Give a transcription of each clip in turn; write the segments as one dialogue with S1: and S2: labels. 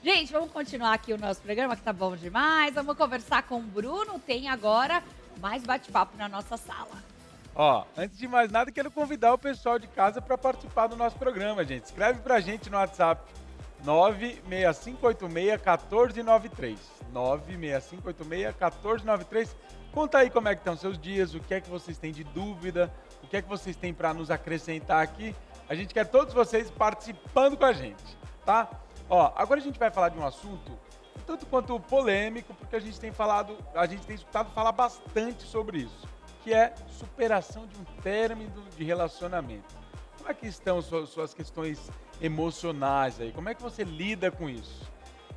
S1: Gente, vamos continuar aqui o nosso programa, que tá bom demais. Vamos conversar com o Bruno. Tem agora mais bate-papo na nossa sala.
S2: Ó, antes de mais nada, quero convidar o pessoal de casa para participar do nosso programa, gente. Escreve pra gente no WhatsApp 96586-1493. 96586-1493. Conta aí como é que estão seus dias, o que é que vocês têm de dúvida, o que é que vocês têm para nos acrescentar aqui. A gente quer todos vocês participando com a gente, tá? Ó, agora a gente vai falar de um assunto tanto quanto polêmico, porque a gente tem escutado falar bastante sobre isso, que é superação de um término de relacionamento. Como é que estão suas questões emocionais aí? Como é que você lida com isso?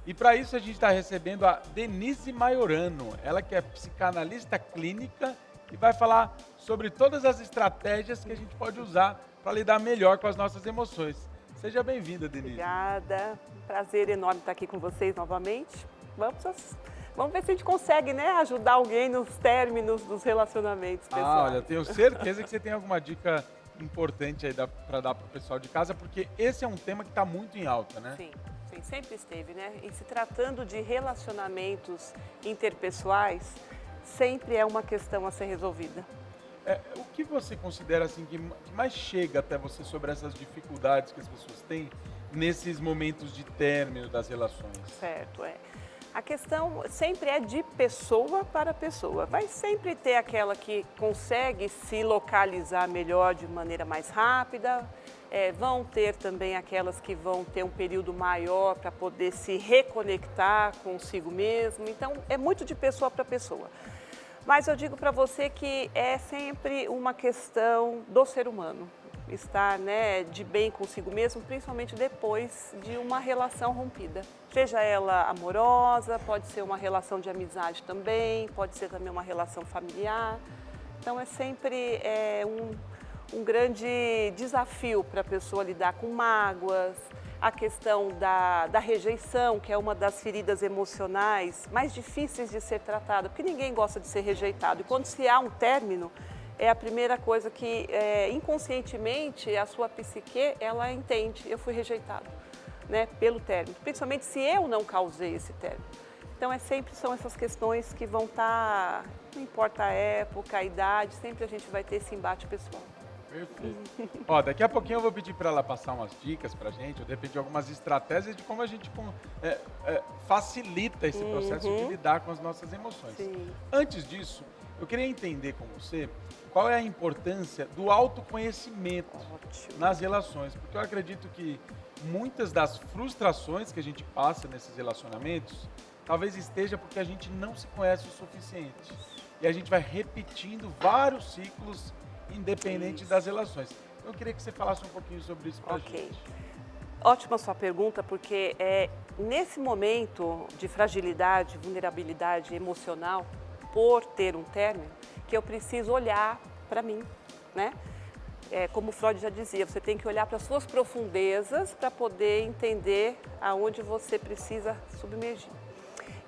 S2: E para isso a gente está recebendo a Denise Maiorano, ela que é psicanalista clínica e vai falar sobre todas as estratégias que a gente pode usar para lidar melhor com as nossas emoções. Seja bem-vinda, Denise.
S3: Obrigada, prazer enorme estar aqui com vocês novamente. Vamos ver se a gente consegue, né, ajudar alguém nos términos dos relacionamentos pessoais.
S2: Olha, tenho certeza que você tem alguma dica importante aí para dar para o pessoal de casa, porque esse é um tema que está muito em alta, né?
S3: Sim, sim, sempre esteve, né? E se tratando de relacionamentos interpessoais, sempre é uma questão a ser resolvida.
S2: O que você considera assim que mais chega até você sobre essas dificuldades que as pessoas têm nesses momentos de término das relações?
S3: Certo, é. A questão sempre é de pessoa para pessoa. Vai sempre ter aquela que consegue se localizar melhor de maneira mais rápida. Vão ter também aquelas que vão ter um período maior para poder se reconectar consigo mesmo. Então, é muito de pessoa para pessoa. Mas eu digo para você que é sempre uma questão do ser humano. Estar, né, de bem consigo mesmo, principalmente depois de uma relação rompida. Seja ela amorosa, pode ser uma relação de amizade também, pode ser também uma relação familiar. Então é sempre um grande desafio para a pessoa lidar com mágoas, a questão da rejeição, que é uma das feridas emocionais mais difíceis de ser tratada, porque ninguém gosta de ser rejeitado. E quando se há um término, é a primeira coisa que inconscientemente a sua psique, ela entende, eu fui rejeitado, né, pelo término, principalmente se eu não causei esse término. Então sempre são essas questões que vão estar, não importa a época, a idade, sempre a gente vai ter esse embate pessoal.
S2: Perfeito. Ó, daqui a pouquinho eu vou pedir para ela passar umas dicas para a gente, ou de repente algumas estratégias de como a gente facilita esse processo de lidar com as nossas emoções.
S3: Sim.
S2: Antes disso, eu queria entender com você qual é a importância do autoconhecimento nas relações, porque eu acredito que muitas das frustrações que a gente passa nesses relacionamentos, talvez esteja porque a gente não se conhece o suficiente. E a gente vai repetindo vários ciclos independente das relações. Eu queria que você falasse um pouquinho sobre isso pra gente.
S3: Ótima sua pergunta, porque nesse momento de fragilidade, vulnerabilidade emocional, por ter um término, que eu preciso olhar para mim, né? Como Freud já dizia, você tem que olhar para as suas profundezas para poder entender aonde você precisa submergir.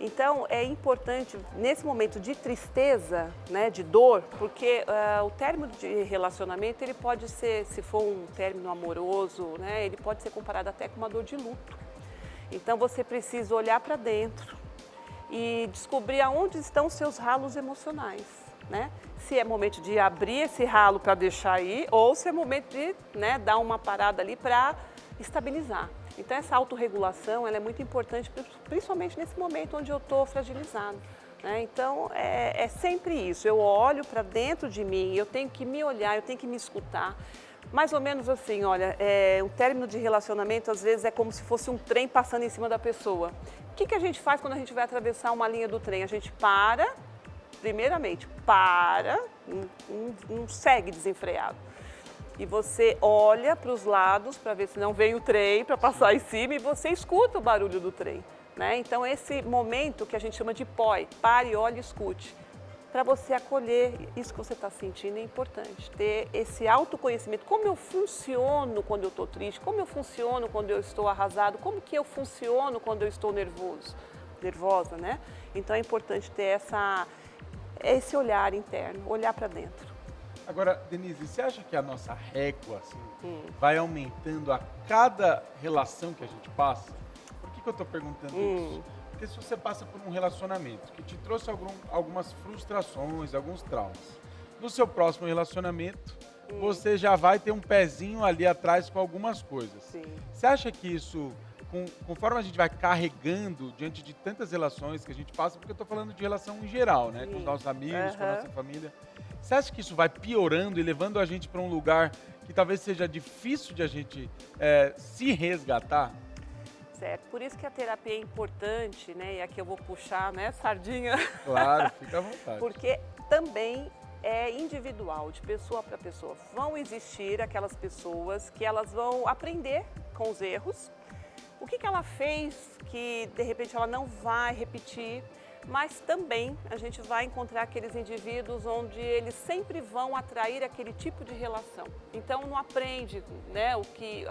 S3: Então, é importante, nesse momento de tristeza, né, de dor, porque o término de relacionamento, ele pode ser, se for um término amoroso, né, ele pode ser comparado até com uma dor de luto. Então, você precisa olhar para dentro e descobrir aonde estão os seus ralos emocionais, né? Se é momento de abrir esse ralo para deixar aí, ou se é momento de, né, dar uma parada ali para estabilizar. Então, essa autorregulação, ela é muito importante, principalmente nesse momento onde eu estou fragilizado, né? Então, é sempre isso, eu olho para dentro de mim, eu tenho que me olhar, eu tenho que me escutar. Mais ou menos assim, olha, um término de relacionamento, às vezes, é como se fosse um trem passando em cima da pessoa. O que a gente faz quando a gente vai atravessar uma linha do trem? A gente para, primeiramente, não segue desenfreado. E você olha para os lados para ver se não vem o trem para passar em cima e você escuta o barulho do trem, né? Então, esse momento que a gente chama de POI, pare, olhe e escute, para você acolher isso que você está sentindo é importante. Ter esse autoconhecimento, como eu funciono quando eu estou triste, como eu funciono quando eu estou arrasado, como que eu funciono quando eu estou nervosa, né? Então, é importante ter esse olhar interno, olhar para dentro.
S2: Agora, Denise, você acha que a nossa régua assim, vai aumentando a cada relação que a gente passa? Porque que eu tô perguntando isso? Porque se você passa por um relacionamento que te trouxe algumas frustrações, alguns traumas, no seu próximo relacionamento, você já vai ter um pezinho ali atrás com algumas coisas.
S3: Sim.
S2: Você acha que isso, conforme a gente vai carregando diante de tantas relações que a gente passa, porque eu tô falando de relação em geral, né? Com os nossos amigos, com a nossa família. Você acha que isso vai piorando e levando a gente para um lugar que talvez seja difícil de a gente se resgatar?
S3: Certo. Por isso que a terapia é importante, né? E aqui eu vou puxar, né, sardinha.
S2: Claro, fica à vontade.
S3: Porque também é individual, de pessoa para pessoa. Vão existir aquelas pessoas que elas vão aprender com os erros. O que ela fez que, de repente, ela não vai repetir. Mas também a gente vai encontrar aqueles indivíduos onde eles sempre vão atrair aquele tipo de relação. Então não aprende, né,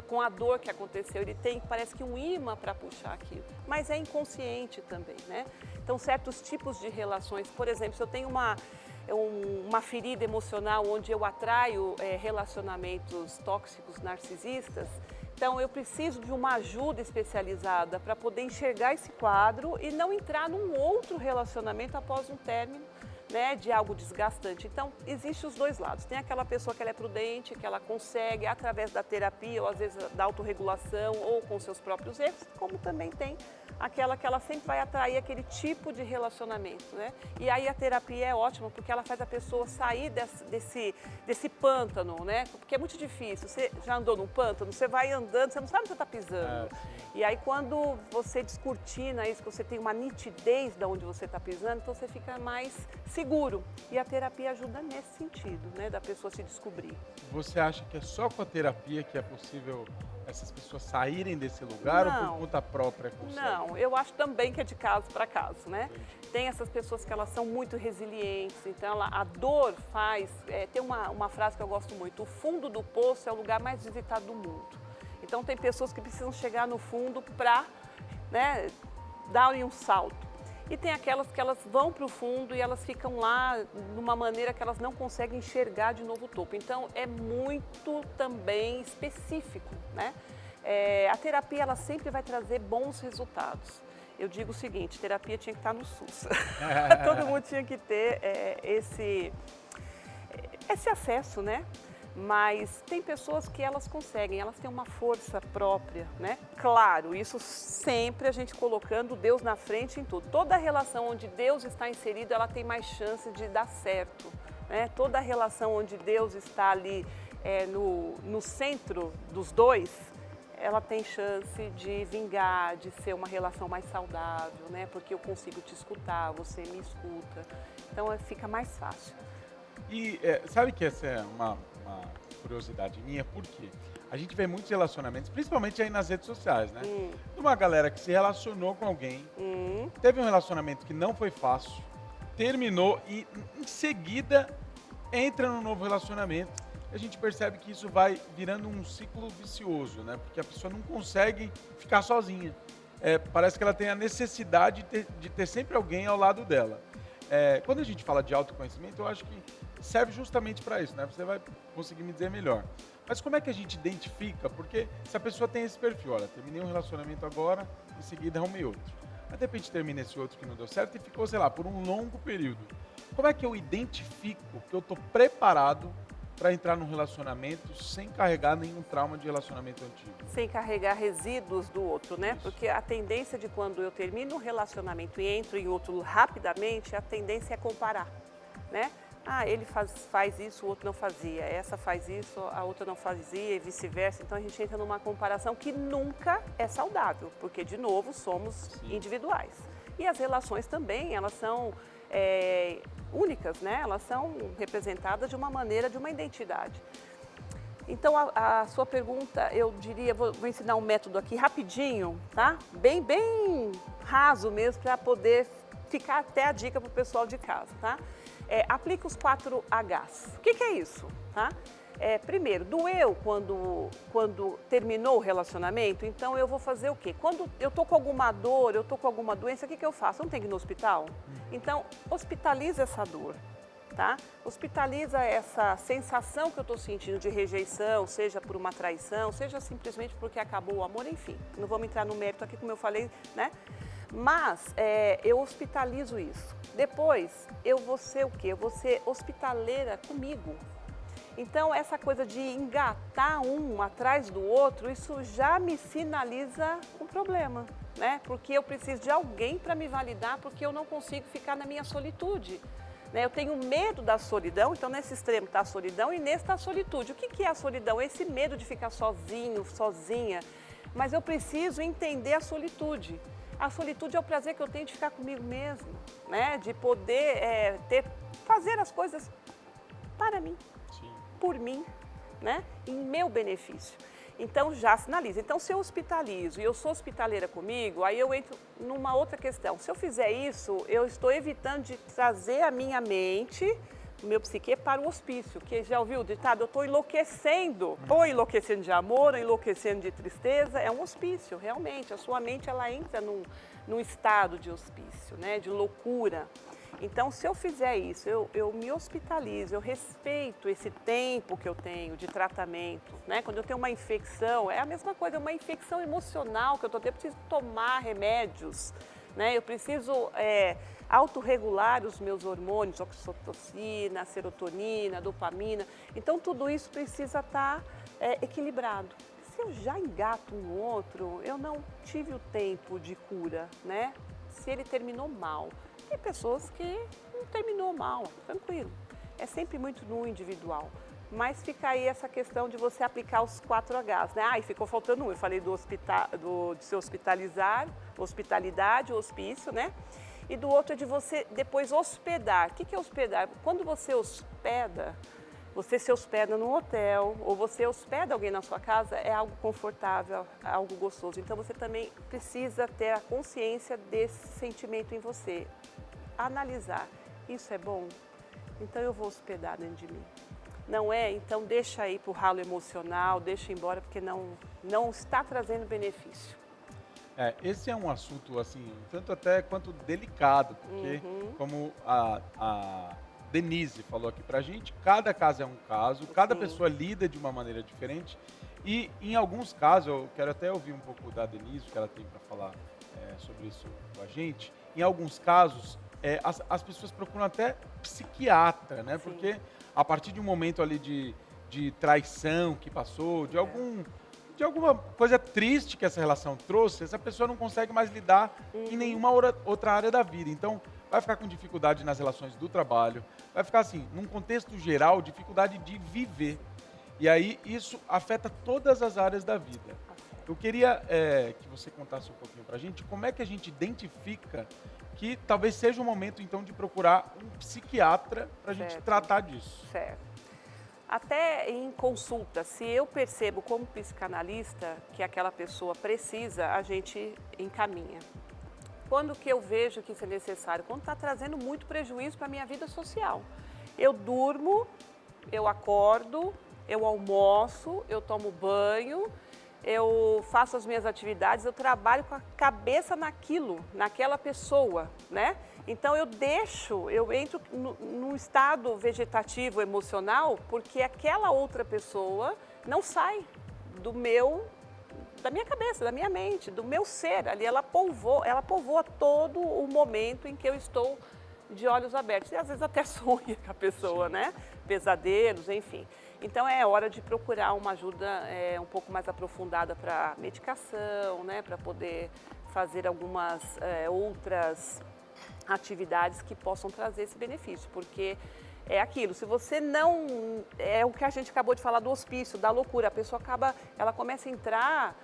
S3: com a dor que aconteceu, ele tem, parece que um imã para puxar aquilo. Mas é inconsciente também, né? Então certos tipos de relações, por exemplo, se eu tenho uma ferida emocional onde eu atraio relacionamentos tóxicos, narcisistas, então eu preciso de uma ajuda especializada para poder enxergar esse quadro e não entrar num outro relacionamento após um término, né, de algo desgastante. Então, existem os dois lados. Tem aquela pessoa que ela é prudente, que ela consegue, através da terapia, ou às vezes da autorregulação, ou com seus próprios erros, como também tem aquela que ela sempre vai atrair aquele tipo de relacionamento, né? E aí a terapia é ótima, porque ela faz a pessoa sair desse pântano, né? Porque é muito difícil. Você já andou num pântano, você vai andando, você não sabe onde você está pisando. E aí quando você descortina isso, que você tem uma nitidez de onde você está pisando, então você fica mais seguro. E a terapia ajuda nesse sentido, né? Da pessoa se descobrir.
S2: Você acha que é só com a terapia que é possível essas pessoas saírem desse lugar ou por conta própria?
S3: Não, eu acho também que é de caso para caso, né? Tem essas pessoas que elas são muito resilientes, então a dor faz... tem uma frase que eu gosto muito, o fundo do poço é o lugar mais visitado do mundo. Então tem pessoas que precisam chegar no fundo para, né, darem um salto. E tem aquelas que elas vão para o fundo e elas ficam lá de uma maneira que elas não conseguem enxergar de novo o topo. Então é muito também específico, né? A terapia ela sempre vai trazer bons resultados. Eu digo o seguinte, terapia tinha que estar no SUS. Todo mundo tinha que ter esse acesso, né? Mas tem pessoas que elas conseguem, elas têm uma força própria, né? Claro, isso sempre a gente colocando Deus na frente em tudo. Toda relação onde Deus está inserido, ela tem mais chance de dar certo, né? Toda relação onde Deus está ali no centro dos dois, ela tem chance de vingar, de ser uma relação mais saudável, né? Porque eu consigo te escutar, você me escuta, então fica mais fácil.
S2: E sabe que essa é uma curiosidade minha, porque a gente vê muitos relacionamentos, principalmente aí nas redes sociais, né? De uma galera que se relacionou com alguém, teve um relacionamento que não foi fácil, terminou e em seguida entra num novo relacionamento. A gente percebe que isso vai virando um ciclo vicioso, né? Porque a pessoa não consegue ficar sozinha. Parece que ela tem a necessidade de ter sempre alguém ao lado dela. Quando a gente fala de autoconhecimento, eu acho que serve justamente para isso, né? Você vai conseguir me dizer melhor. Mas como é que a gente identifica? Porque se a pessoa tem esse perfil, olha, terminei um relacionamento agora, em seguida arrumei outro. Mas de repente termina esse outro que não deu certo e ficou, sei lá, por um longo período. Como é que eu identifico que eu estou preparado para entrar num relacionamento sem carregar nenhum trauma de relacionamento antigo? Sem
S3: carregar resíduos do outro, né?
S2: Isso.
S3: Porque a tendência de quando eu termino um relacionamento e entro em outro rapidamente, a tendência é comparar, né? Ah, ele faz isso, o outro não fazia. Essa faz isso, a outra não fazia e vice-versa. Então a gente entra numa comparação que nunca é saudável, porque de novo somos individuais. E as relações também, elas são únicas, né? Elas são representadas de uma maneira, de uma identidade. Então, a sua pergunta, eu diria, vou ensinar um método aqui rapidinho, tá? Bem raso mesmo, para poder ficar até a dica para o pessoal de casa, tá? Aplica os 4 Hs. O que é isso, tá? Primeiro, doeu quando terminou o relacionamento, então eu vou fazer o quê? Quando eu tô com alguma dor, eu tô com alguma doença, o que eu faço? Eu não tenho que ir no hospital? Então, hospitaliza essa dor, tá? Hospitaliza essa sensação que eu estou sentindo de rejeição, seja por uma traição, seja simplesmente porque acabou o amor, enfim. Não vamos entrar no mérito aqui, como eu falei, né? Mas eu hospitalizo isso. Depois, eu vou ser o quê? Eu vou ser hospitaleira comigo. Então, essa coisa de engatar um atrás do outro, isso já me sinaliza um problema, né? Porque eu preciso de alguém para me validar, porque eu não consigo ficar na minha solitude. Né? Eu tenho medo da solidão, então nesse extremo está a solidão e nesse está a solitude. O que é a solidão? Esse medo de ficar sozinho, sozinha. Mas eu preciso entender a solitude. A solitude é o prazer que eu tenho de ficar comigo mesmo, né? De poder fazer as coisas para mim, por mim, né? Em meu benefício. Então já sinaliza. Então se eu hospitalizo e eu sou hospitaleira comigo, aí eu entro numa outra questão. Se eu fizer isso, eu estou evitando de trazer a minha mente, o meu psique para o hospício, que já ouviu o ditado? Eu estou enlouquecendo, ou enlouquecendo de amor, ou enlouquecendo de tristeza, é um hospício, realmente. A sua mente, ela entra num estado de hospício, né? De loucura. Então, se eu fizer isso, eu me hospitalizo, eu respeito esse tempo que eu tenho de tratamento, né? Quando eu tenho uma infecção, é a mesma coisa, é uma infecção emocional que eu estou tendo, eu preciso tomar remédios, né? Eu preciso autorregular os meus hormônios, oxitocina, serotonina, dopamina. Então, tudo isso precisa estar equilibrado. Se eu já engato um outro, eu não tive o tempo de cura, né? Se ele terminou mal. Tem pessoas que não terminou mal, tranquilo. É sempre muito no individual. Mas fica aí essa questão de você aplicar os 4 Hs, né? E ficou faltando um. Eu falei de se hospitalizar, hospitalidade, hospício, né? E do outro é de você depois hospedar. O que é hospedar? Quando você hospeda, você se hospeda num hotel ou você hospeda alguém na sua casa, é algo confortável, é algo gostoso. Então você também precisa ter a consciência desse sentimento em você. Analisar, isso é bom? Então eu vou hospedar dentro de mim. Não é? Então deixa aí para o ralo emocional, deixa embora, porque não está trazendo benefício.
S2: Esse é um assunto, assim, tanto até quanto delicado, porque como a Denise falou aqui pra gente, cada caso é um caso, cada pessoa lida de uma maneira diferente e em alguns casos, eu quero até ouvir um pouco da Denise, o que ela tem para falar sobre isso com a gente, em alguns casos as pessoas procuram até psiquiatra, né?
S3: Sim.
S2: Porque a partir de um momento ali de traição que passou, de alguma coisa triste que essa relação trouxe, essa pessoa não consegue mais lidar em nenhuma outra área da vida. Então, vai ficar com dificuldade nas relações do trabalho, vai ficar assim, num contexto geral, dificuldade de viver. E aí, isso afeta todas as áreas da vida. Eu queria que você contasse um pouquinho pra gente como é que a gente identifica que talvez seja o momento, então, de procurar um psiquiatra pra gente tratar disso.
S3: Certo. Até em consulta, se eu percebo como psicanalista que aquela pessoa precisa, a gente encaminha. Quando que eu vejo que isso é necessário? Quando está trazendo muito prejuízo para a minha vida social. Eu durmo, eu acordo, eu almoço, eu tomo banho, eu faço as minhas atividades, eu trabalho com a cabeça naquela pessoa, né? Então eu entro num estado vegetativo, emocional, porque aquela outra pessoa não sai da minha cabeça, da minha mente, do meu ser. Ali ela povoa todo o momento em que eu estou de olhos abertos. E às vezes até sonha com a pessoa, né? Pesadelos, enfim. Então é hora de procurar uma ajuda um pouco mais aprofundada para medicação, né? Para poder fazer algumas outras atividades que possam trazer esse benefício, porque é aquilo, se você não... É o que a gente acabou de falar do hospício, da loucura, a pessoa ela começa a entrar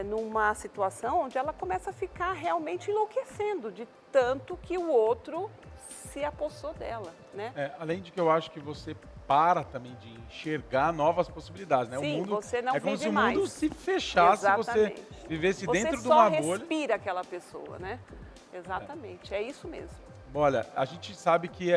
S3: numa situação onde ela começa a ficar realmente enlouquecendo, de tanto que o outro se apossou dela, né?
S2: Além de que eu acho que você para também de enxergar novas possibilidades, né?
S3: Sim,
S2: o mundo,
S3: você não
S2: como
S3: vive
S2: se o
S3: mais.
S2: mundo se fechasse,
S3: Exatamente.
S2: você vivesse dentro de
S3: Você
S2: uma
S3: só
S2: bolha.
S3: respira aquela pessoa, né? Exatamente, é isso mesmo.
S2: Olha, a gente sabe que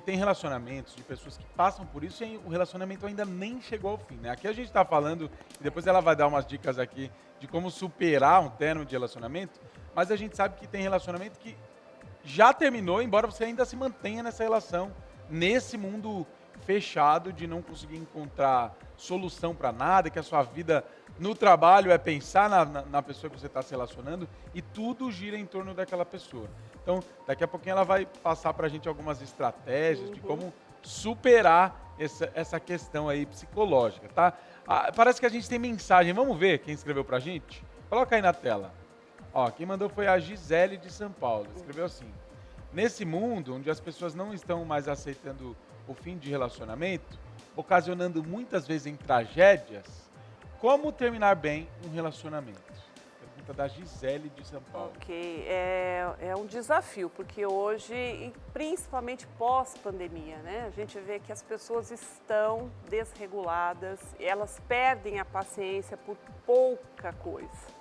S2: tem relacionamentos de pessoas que passam por isso e o relacionamento ainda nem chegou ao fim, né? Aqui a gente está falando, e depois ela vai dar umas dicas aqui de como superar um término de relacionamento, mas a gente sabe que tem relacionamento que já terminou, embora você ainda se mantenha nessa relação, nesse mundo fechado de não conseguir encontrar solução para nada, que a sua vida no trabalho é pensar na pessoa que você está se relacionando e tudo gira em torno daquela pessoa. Então, daqui a pouquinho ela vai passar para a gente algumas estratégias de como superar essa questão aí psicológica, tá? Ah, parece que a gente tem mensagem. Vamos ver quem escreveu para a gente? Coloca aí na tela. Ó, quem mandou foi a Gisele de São Paulo. Escreveu assim: nesse mundo onde as pessoas não estão mais aceitando o fim de relacionamento, ocasionando muitas vezes em tragédias, como terminar bem um relacionamento? Pergunta da Gisele de São Paulo.
S3: Ok, é um desafio, porque hoje, e principalmente pós-pandemia, né? A gente vê que as pessoas estão desreguladas, elas perdem a paciência por pouca coisa.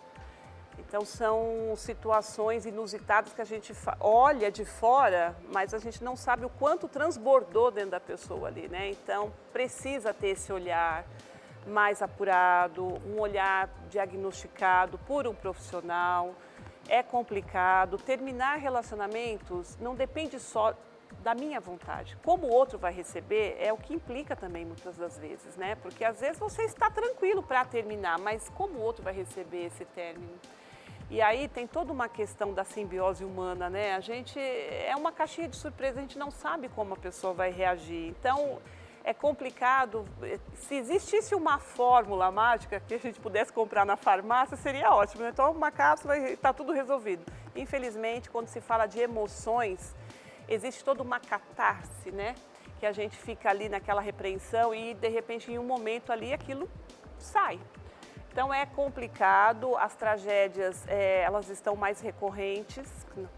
S3: Então, são situações inusitadas que a gente olha de fora, mas a gente não sabe o quanto transbordou dentro da pessoa ali, né? Então, precisa ter esse olhar mais apurado, um olhar diagnosticado por um profissional. É complicado. Terminar relacionamentos não depende só da minha vontade. Como o outro vai receber é o que implica também muitas das vezes, né? Porque às vezes você está tranquilo para terminar, mas como o outro vai receber esse término? E aí tem toda uma questão da simbiose humana, né? A gente é uma caixinha de surpresa, a gente não sabe como a pessoa vai reagir. Então, é complicado. Se existisse uma fórmula mágica que a gente pudesse comprar na farmácia, seria ótimo. Né? Então, uma cápsula e está tudo resolvido. Infelizmente, quando se fala de emoções, existe toda uma catarse, né? Que a gente fica ali naquela repreensão e, de repente, em um momento ali, aquilo sai. Então é complicado, as tragédias elas estão mais recorrentes,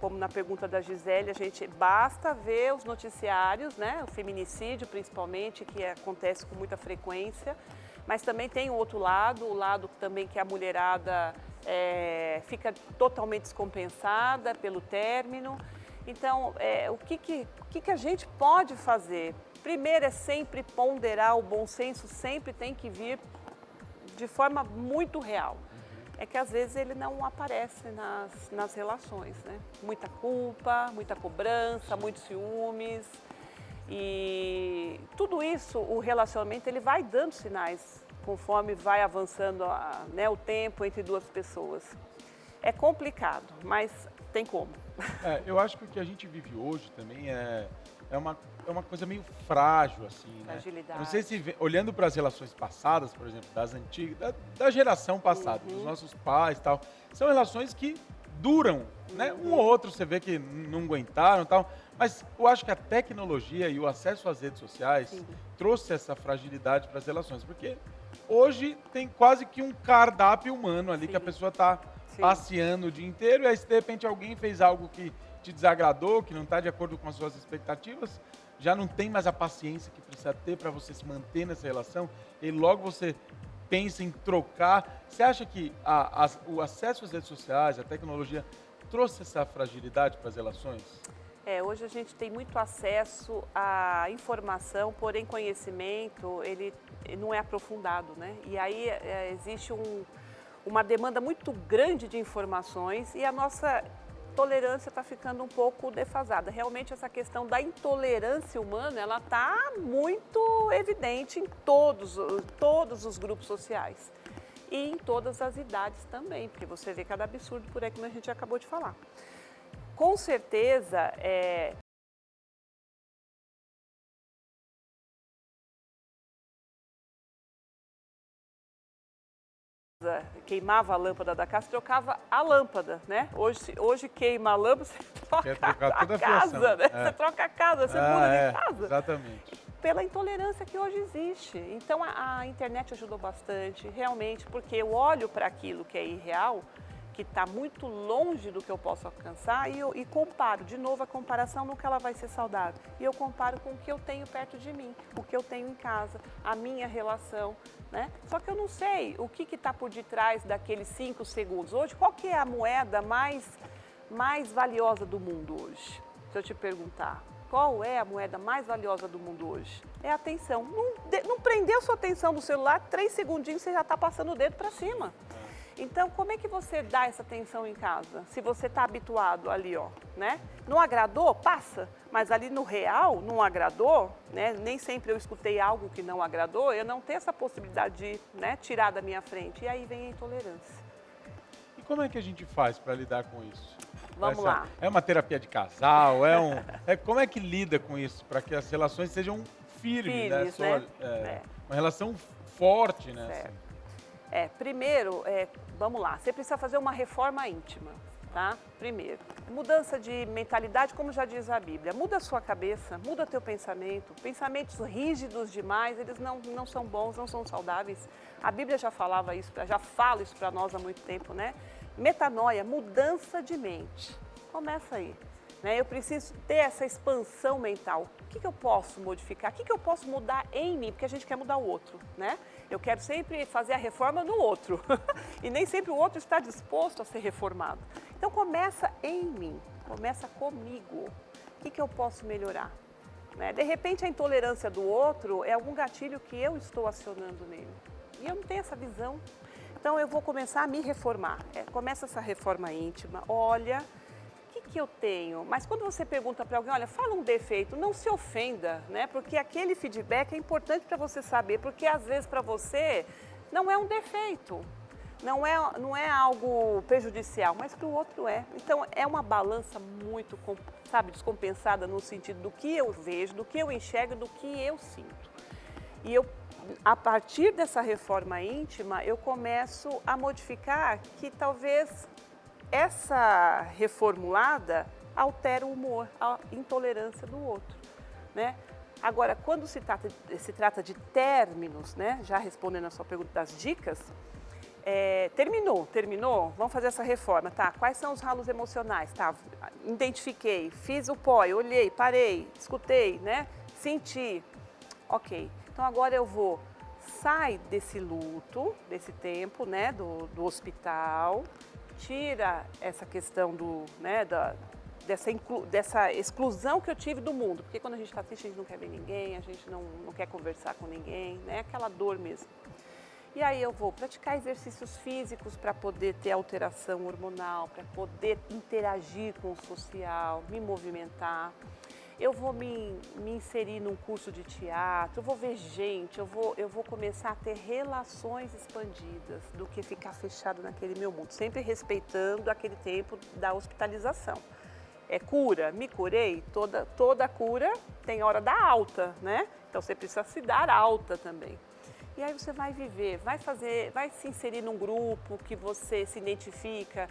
S3: como na pergunta da Gisele, basta ver os noticiários, né, o feminicídio principalmente, que acontece com muita frequência, mas também tem o outro lado, o lado também que a mulherada fica totalmente descompensada pelo término. Então, o que a gente pode fazer? Primeiro é sempre ponderar, o bom senso sempre tem que vir de forma muito real. É que às vezes ele não aparece nas relações, né? Muita culpa, muita cobrança, muitos ciúmes. E tudo isso, o relacionamento, ele vai dando sinais conforme vai avançando o tempo entre duas pessoas. É complicado, mas tem como.
S2: Eu acho que o que a gente vive hoje também é uma coisa meio frágil, assim, né?
S3: Fragilidade.
S2: Não sei se, olhando para as relações passadas, por exemplo, das antigas, da geração passada, dos nossos pais e tal, são relações que duram, né? Um ou outro você vê que não aguentaram e tal, mas eu acho que a tecnologia e o acesso às redes sociais trouxe essa fragilidade para as relações, porque hoje tem quase que um cardápio humano ali que a pessoa está passeando o dia inteiro e aí, se de repente alguém fez algo que te desagradou, que não está de acordo com as suas expectativas, já não tem mais a paciência que precisa ter para você se manter nessa relação e logo você pensa em trocar. Você acha que o acesso às redes sociais, a tecnologia, trouxe essa fragilidade para as relações?
S3: Hoje a gente tem muito acesso à informação, porém conhecimento, ele não é aprofundado, né? E aí existe uma demanda muito grande de informações e a nossa tolerância está ficando um pouco defasada. Realmente essa questão da intolerância humana, ela está muito evidente em todos os grupos sociais e em todas as idades também, porque você vê cada absurdo por aí, como a gente acabou de falar. Com certeza, queimava a lâmpada da casa, trocava a lâmpada, né? Hoje queima a lâmpada, você troca a casa, né? Você troca a casa, você muda de casa.
S2: Exatamente.
S3: Pela intolerância que hoje existe. Então a internet ajudou bastante, realmente, porque eu olho para aquilo que é irreal, que está muito longe do que eu posso alcançar e comparo. De novo, a comparação nunca ela vai ser saudável. E eu comparo com o que eu tenho perto de mim, o que eu tenho em casa, a minha relação, né? Só que eu não sei o que está por detrás daqueles 5 segundos. Hoje, qual que é a moeda mais valiosa do mundo hoje? Se eu te perguntar, qual é a moeda mais valiosa do mundo hoje? É a atenção. Não prendeu sua atenção no celular, 3 segundinhos você já está passando o dedo para cima. Então, como é que você dá essa atenção em casa? Se você está habituado ali, ó, né? Não agradou? Passa. Mas ali no real, não agradou, né? Nem sempre eu escutei algo que não agradou, eu não tenho essa possibilidade de, né, tirar da minha frente. E aí vem a intolerância.
S2: E como é que a gente faz para lidar com isso?
S3: Vamos lá.
S2: É uma terapia de casal? Como é que lida com isso para que as relações sejam firmes, né? Uma relação forte, né?
S3: Certo. Primeiro, vamos lá, você precisa fazer uma reforma íntima, tá? Primeiro, mudança de mentalidade, como já diz a Bíblia, muda a sua cabeça, muda teu pensamento. Pensamentos rígidos demais, eles não são bons, não são saudáveis. A Bíblia já falava isso, já fala isso para nós há muito tempo, né? Metanoia, mudança de mente. Começa aí. Né? Eu preciso ter essa expansão mental. O que eu posso modificar? O que eu posso mudar em mim? Porque a gente quer mudar o outro, né? Eu quero sempre fazer a reforma no outro. E nem sempre o outro está disposto a ser reformado. Então começa em mim, começa comigo. O que eu posso melhorar? Né? De repente a intolerância do outro é algum gatilho que eu estou acionando nele. E eu não tenho essa visão. Então eu vou começar a me reformar. Começa essa reforma íntima. Olha, o que eu tenho? Mas quando você pergunta para alguém, olha, fala um defeito, não se ofenda, né? Porque aquele feedback é importante para você saber, porque às vezes para você não é um defeito, não é algo prejudicial, mas para o outro é. Então é uma balança muito, sabe, descompensada no sentido do que eu vejo, do que eu enxergo, do que eu sinto. E a partir dessa reforma íntima, eu começo a modificar que talvez essa reformulada altera o humor, a intolerância do outro, né? Agora, quando se trata de términos, né? Já respondendo a sua pergunta das dicas, terminou, vamos fazer essa reforma, tá? Quais são os ralos emocionais? Tá, identifiquei, fiz o POI, olhei, parei, escutei, né? Senti, ok. Então agora eu vou sair desse luto, desse tempo, né? Do hospital. Tira essa questão dessa exclusão que eu tive do mundo. Porque quando a gente está triste, a gente não quer ver ninguém, a gente não quer conversar com ninguém, né? Aquela dor mesmo. E aí eu vou praticar exercícios físicos para poder ter alteração hormonal, para poder interagir com o social, me movimentar. Eu vou me inserir num curso de teatro, eu vou ver gente, eu vou começar a ter relações expandidas do que ficar fechado naquele meu mundo, sempre respeitando aquele tempo da hospitalização. Cura, me curei, toda cura tem hora da alta, né? Então você precisa se dar alta também. E aí você vai viver, vai se inserir num grupo que você se identifica,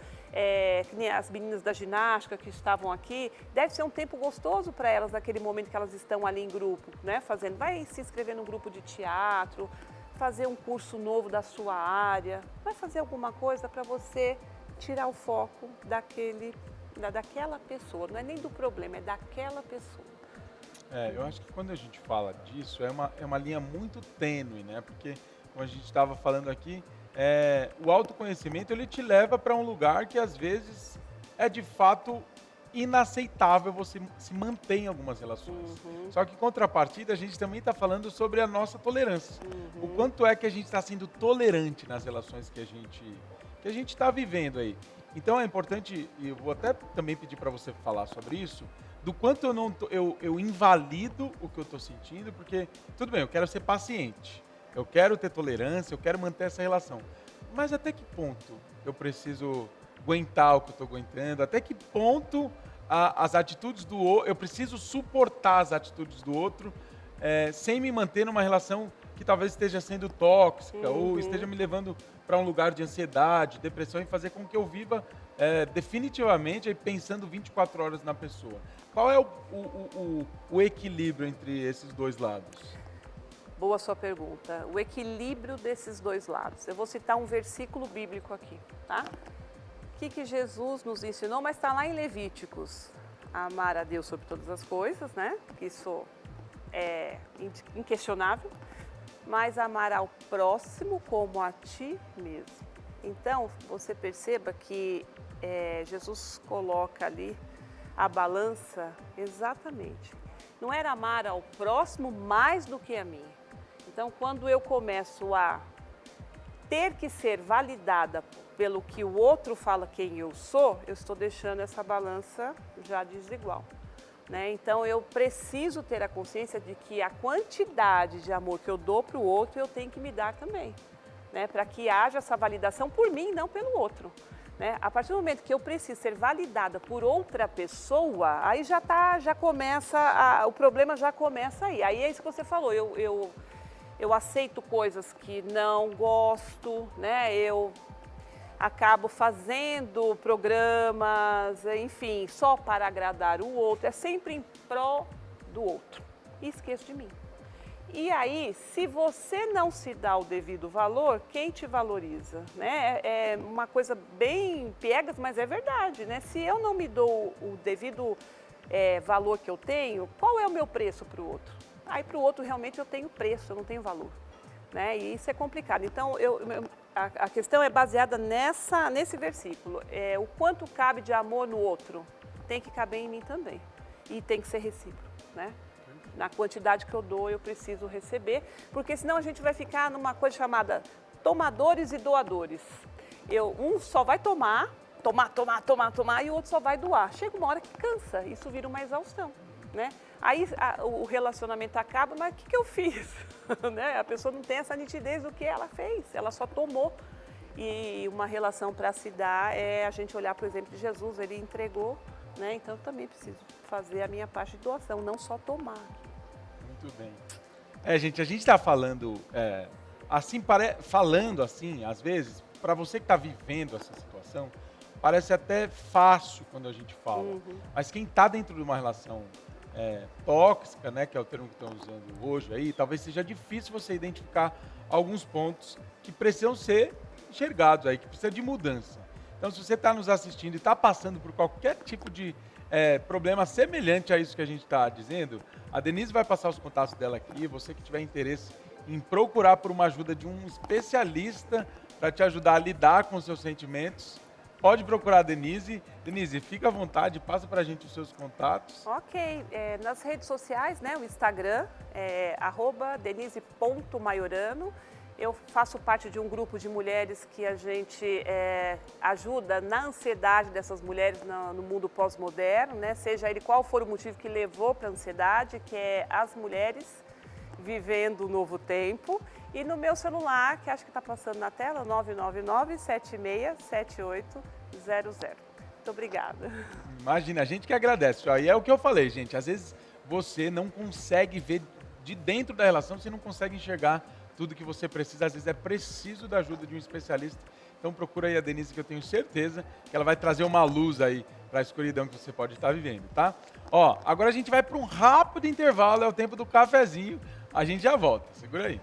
S3: que nem as meninas da ginástica que estavam aqui, deve ser um tempo gostoso para elas naquele momento que elas estão ali em grupo, né? Vai se inscrever num grupo de teatro, fazer um curso novo da sua área, vai fazer alguma coisa para você tirar o foco daquela pessoa, não é nem do problema, é daquela pessoa.
S2: Eu acho que quando a gente fala disso, é uma linha muito tênue, né? Porque, como a gente estava falando aqui, o autoconhecimento ele te leva para um lugar que às vezes é de fato inaceitável você se manter em algumas relações.
S3: Uhum.
S2: Só que, em contrapartida, a gente também está falando sobre a nossa tolerância.
S3: Uhum.
S2: O quanto é que a gente está sendo tolerante nas relações que a gente está vivendo aí. Então é importante, e eu vou até também pedir para você falar sobre isso, do quanto eu invalido o que eu estou sentindo, porque, tudo bem, eu quero ser paciente, eu quero ter tolerância, eu quero manter essa relação. Mas até que ponto eu preciso aguentar o que eu estou aguentando? Até que ponto as atitudes do outro, eu preciso suportar as atitudes do outro sem me manter numa relação que talvez esteja sendo tóxica ou esteja me levando para um lugar de ansiedade, depressão e fazer com que eu viva definitivamente pensando 24 horas na pessoa. Qual é o equilíbrio entre esses dois lados?
S3: Boa sua pergunta. O equilíbrio desses dois lados. Eu vou citar um versículo bíblico aqui, tá? O que Jesus nos ensinou, mas está lá em Levíticos. Amar a Deus sobre todas as coisas, né? Isso é inquestionável. Mas amar ao próximo como a ti mesmo. Então, você perceba que Jesus coloca ali a balança exatamente. Não era amar ao próximo mais do que a mim. Então, quando eu começo a ter que ser validada pelo que o outro fala quem eu sou, eu estou deixando essa balança já desigual. Né? Então, eu preciso ter a consciência de que a quantidade de amor que eu dou para o outro, eu tenho que me dar também. Né? Para que haja essa validação por mim, não pelo outro. Né? A partir do momento que eu preciso ser validada por outra pessoa, aí já começa, o problema já começa aí. Aí é isso que você falou, eu aceito coisas que não gosto, né? Eu acabo fazendo programas, enfim, só para agradar o outro, é sempre em pró do outro. E esqueço de mim. E aí, se você não se dá o devido valor, quem te valoriza? Né? É uma coisa bem piegas, mas é verdade. Né? Se eu não me dou o devido valor que eu tenho, qual é o meu preço para o outro? Aí para o outro realmente eu tenho preço, eu não tenho valor. Né? E isso é complicado. Então, a questão é baseada nesse versículo. O quanto cabe de amor no outro tem que caber em mim também. E tem que ser recíproco. Né? Na quantidade que eu dou, eu preciso receber, porque senão a gente vai ficar numa coisa chamada tomadores e doadores. Um só vai tomar, e o outro só vai doar. Chega uma hora que cansa, isso vira uma exaustão, né? Aí o relacionamento acaba, mas o que eu fiz? Né? A pessoa não tem essa nitidez do que ela fez, ela só tomou. E uma relação para se dar é a gente olhar, por exemplo, de Jesus, ele entregou, né? Então eu também preciso fazer a minha parte de doação, não só tomar.
S2: Muito bem. Gente, a gente está falando falando assim, às vezes, para você que está vivendo essa situação, parece até fácil quando a gente fala.
S3: Uhum.
S2: Mas quem está dentro de uma relação tóxica, né, que é o termo que estão usando hoje aí, talvez seja difícil você identificar alguns pontos que precisam ser enxergados aí, que precisa de mudança. Então, se você está nos assistindo e está passando por qualquer tipo de problema semelhante a isso que a gente está dizendo, a Denise vai passar os contatos dela aqui. Você que tiver interesse em procurar por uma ajuda de um especialista para te ajudar a lidar com os seus sentimentos, pode procurar a Denise. Denise, fica à vontade, passa para a gente os seus contatos.
S3: Ok, nas redes sociais, né, o Instagram é @denise.maiorano. Eu faço parte de um grupo de mulheres que a gente ajuda na ansiedade dessas mulheres no mundo pós-moderno, né? Seja ele qual for o motivo que levou para a ansiedade, que é as mulheres vivendo o novo tempo. E no meu celular, que acho que está passando na tela, 999-767800. Muito obrigada.
S2: Imagina, a gente que agradece. Aí é o que eu falei, gente. Às vezes você não consegue ver de dentro da relação, você não consegue enxergar tudo que você precisa. Às vezes é preciso da ajuda de um especialista. Então procura aí a Denise, que eu tenho certeza que ela vai trazer uma luz aí para a escuridão que você pode estar vivendo, tá? Agora a gente vai para um rápido intervalo, é o tempo do cafezinho. A gente já volta. Segura aí.